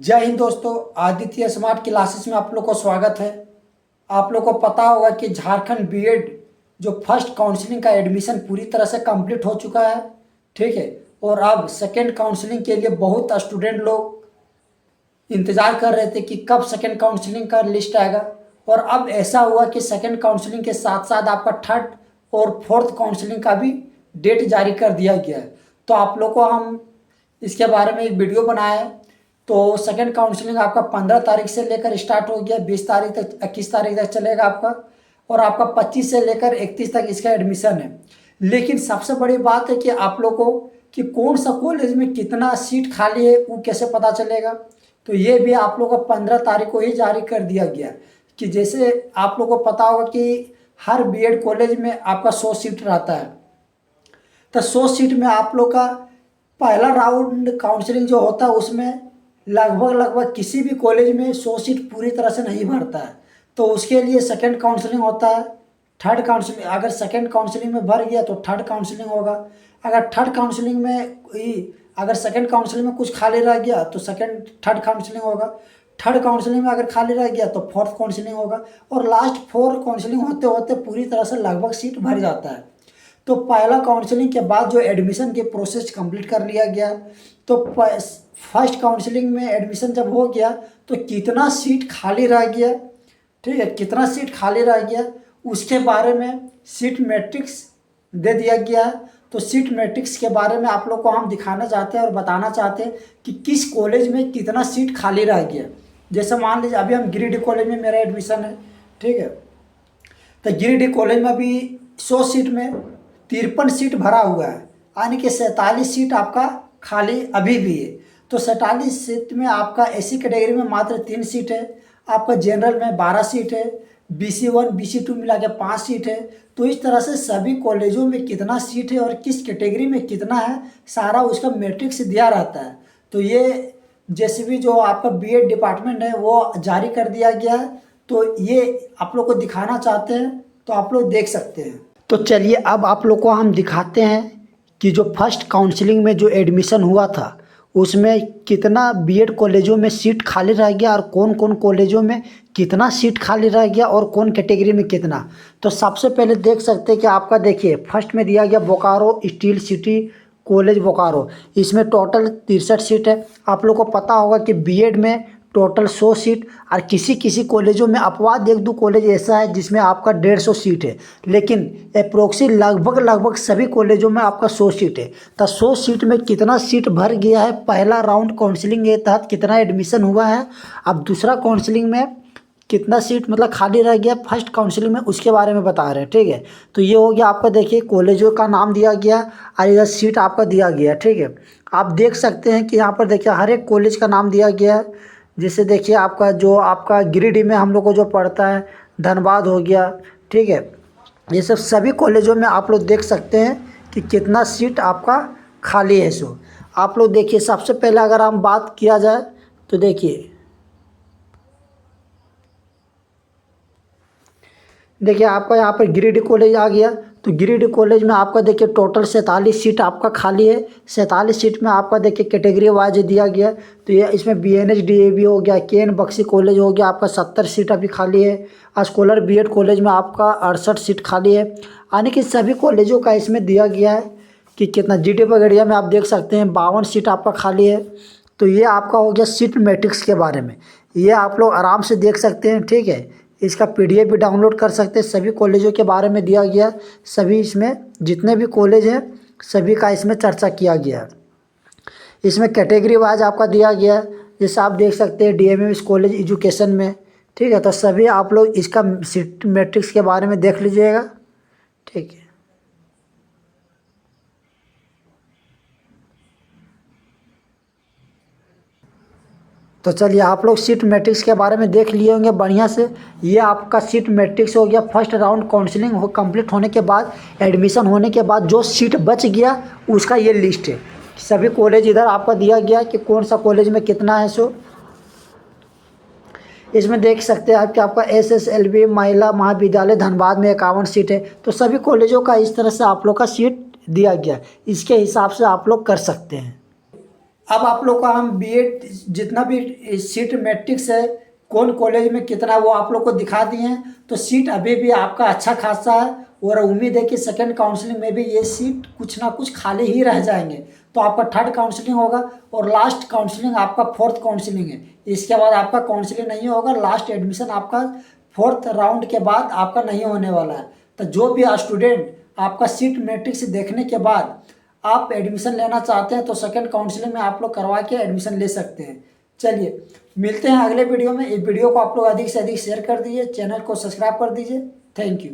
जय हिंद दोस्तों। Aditya smart classes में आप लोग को स्वागत है। आप लोग को पता होगा कि झारखंड बीएड जो फर्स्ट काउंसलिंग का एडमिशन पूरी तरह से कंप्लीट हो चुका है, ठीक है। और अब सेकेंड काउंसलिंग के लिए बहुत स्टूडेंट लोग इंतज़ार कर रहे थे कि कब सेकेंड काउंसलिंग का लिस्ट आएगा। और अब ऐसा हुआ कि सेकेंड काउंसलिंग के साथ साथ आपका थर्ड और फोर्थ काउंसलिंग का भी डेट जारी कर दिया गया है। तो आप लोग को हम इसके बारे में एक वीडियो बनाया है। तो सेकेंड काउंसलिंग आपका 15 तारीख से लेकर स्टार्ट हो गया, 20 तारीख तक 21 तारीख तक चलेगा आपका, और आपका 25 से लेकर 31 तक इसका एडमिशन है। लेकिन सबसे बड़ी बात है कि आप लोग को कि कौन सा कॉलेज में कितना सीट खाली है वो कैसे पता चलेगा। तो ये भी आप लोग को 15 तारीख को ही जारी कर दिया गया कि जैसे आप लोग को पता होगा कि हर बीएड कॉलेज में आपका 100 सीट रहता है। तो 100 सीट में आप लोग का पहला राउंड काउंसलिंग जो होता है उसमें लगभग किसी भी कॉलेज में 100 सीट पूरी तरह से नहीं भरता है। तो उसके लिए सेकंड काउंसलिंग होता है, थर्ड काउंसलिंग। अगर सेकंड काउंसलिंग में भर गया तो थर्ड काउंसलिंग होगा। अगर थर्ड काउंसलिंग में अगर सेकंड काउंसलिंग में कुछ खाली रह गया तो थर्ड काउंसलिंग होगा। थर्ड काउंसलिंग में अगर खाली रह गया तो फोर्थ काउंसलिंग होगा। और लास्ट फोर्थ काउंसलिंग होते होते पूरी तरह से लगभग सीट भर जाता है। तो पहला काउंसलिंग के बाद जो एडमिशन के प्रोसेस कंप्लीट कर लिया गया, तो फर्स्ट काउंसलिंग में एडमिशन जब हो गया तो कितना सीट खाली रह गया, ठीक है, कितना सीट खाली रह गया उसके बारे में सीट मैट्रिक्स दे दिया गया है। तो सीट मैट्रिक्स के बारे में आप लोग को हम दिखाना चाहते हैं और बताना चाहते हैं कि किस कॉलेज में कितना सीट खाली रह गया। जैसे मान लीजिए अभी हम गिरिडीह कॉलेज में मेरा एडमिशन है, ठीक है। तो गिरिडीह कॉलेज में अभी 100 सीट में 53 सीट भरा हुआ है, यानी कि 47 सीट आपका खाली अभी भी है। तो 47 सीट में आपका एसी कैटेगरी में मात्र 3 सीट है, आपका जनरल में 12 सीट है, BC1 BC2 मिला के 5 सीट है। तो इस तरह से सभी कॉलेजों में कितना सीट है और किस कैटेगरी में कितना है सारा उसका मैट्रिक्स दिया रहता है। तो ये जैसे भी जो आपका बीएड डिपार्टमेंट है वो जारी कर दिया गया है। तो ये आप लोग को दिखाना चाहते हैं तो आप लोग देख सकते हैं। तो चलिए अब आप लोग को हम दिखाते हैं कि जो फर्स्ट काउंसलिंग में जो एडमिशन हुआ था उसमें कितना बीएड कॉलेजों में सीट खाली रह गया और कौन कौन कॉलेजों में कितना सीट खाली रह गया और कौन कैटेगरी में कितना। तो सबसे पहले देख सकते हैं कि आपका देखिए फर्स्ट में दिया गया Bokaro steel city college Bokaro, इसमें टोटल 63 सीट है। आप लोग को पता होगा कि बीएड में टोटल 100 सीट, और किसी किसी कॉलेजों में अपवाद 1-2 कॉलेज ऐसा है जिसमें आपका 150 सीट है, लेकिन अप्रोक्सी लगभग सभी कॉलेजों में आपका 100 सीट है। तो 100 सीट में कितना सीट भर गया है, पहला राउंड काउंसलिंग के तहत कितना एडमिशन हुआ है, अब दूसरा काउंसलिंग में कितना सीट मतलब खाली रह गया फर्स्ट काउंसलिंग में, उसके बारे में बता रहे हैं, ठीक है। तो ये हो गया आपका, देखिए कॉलेजों का नाम दिया गया और यह सीट आपका दिया गया, ठीक है। आप देख सकते हैं कि यहाँ पर देखिए हर एक कॉलेज का नाम दिया गया है। जैसे देखिए आपका जो आपका गिरिडीह में हम लोग को जो पड़ता है धनबाद हो गया, ठीक है। ये सब सभी कॉलेजों में आप लोग देख सकते हैं कि कितना सीट आपका खाली है। सो आप लोग देखिए सबसे पहले अगर हम बात किया जाए तो देखिए आपका यहाँ पर गिरिडीह कॉलेज आ गया। तो गिरिडीह कॉलेज में आपका देखिए टोटल 47 सीट आपका खाली है। 47 सीट में आपका देखिए कैटेगरी वाइज दिया गया। तो ये इसमें BNH DAV हो गया, KN बख्शी कॉलेज हो गया, आपका 70 सीट अभी खाली है। स्कॉलर बीएड कॉलेज में आपका 68 सीट खाली है। यानी कि सभी कॉलेजों का इसमें दिया गया है कि कितना। GD पगड़िया में आप देख सकते हैं 52 सीट आपका खाली है। तो ये आपका हो गया सीट मैट्रिक्स के बारे में, ये आप लोग आराम से देख सकते हैं, ठीक है। इसका PDF भी डाउनलोड कर सकते हैं। सभी कॉलेजों के बारे में दिया गया, सभी इसमें जितने भी कॉलेज हैं सभी का इसमें चर्चा किया गया है। इसमें कैटेगरी वाइज आपका दिया गया है, जैसे आप देख सकते हैं DMS कॉलेज एजुकेशन में, ठीक है। तो सभी आप लोग इसका सीट मैट्रिक्स के बारे में देख लीजिएगा, ठीक है। तो चलिए आप लोग सीट मैट्रिक्स के बारे में देख लिए होंगे बढ़िया से। ये आपका सीट मैट्रिक्स हो गया। फर्स्ट राउंड काउंसलिंग हो कंप्लीट होने के बाद, एडमिशन होने के बाद जो सीट बच गया उसका ये लिस्ट है। सभी कॉलेज इधर आपका दिया गया कि कौन सा कॉलेज में कितना है। सो इसमें देख सकते हैं आप कि आपका SSLV महिला महाविद्यालय धनबाद में 51 सीट है। तो सभी कॉलेजों का इस तरह से आप लोग का सीट दिया गया, इसके हिसाब से आप लोग कर सकते हैं। अब आप लोग का हम बीएड जितना भी सीट मैट्रिक्स है, कौन कॉलेज में कितना, वो आप लोग को दिखा दिए हैं। तो सीट अभी भी आपका अच्छा खासा है, और उम्मीद है कि सेकंड काउंसलिंग में भी ये सीट कुछ ना कुछ खाली ही रह जाएंगे। तो आपका थर्ड काउंसलिंग होगा, और लास्ट काउंसलिंग आपका फोर्थ काउंसलिंग है। इसके बाद आपका काउंसलिंग नहीं होगा, लास्ट एडमिशन आपका फोर्थ राउंड के बाद आपका नहीं होने वाला है। तो जो भी स्टूडेंट आपका सीट मैट्रिक्स देखने के बाद आप एडमिशन लेना चाहते हैं, तो सेकंड काउंसलिंग में आप लोग करवा के एडमिशन ले सकते हैं। चलिए, मिलते हैं अगले वीडियो में। इस वीडियो को आप लोग अधिक से अधिक शेयर कर दीजिए, चैनल को सब्सक्राइब कर दीजिए। Thank you.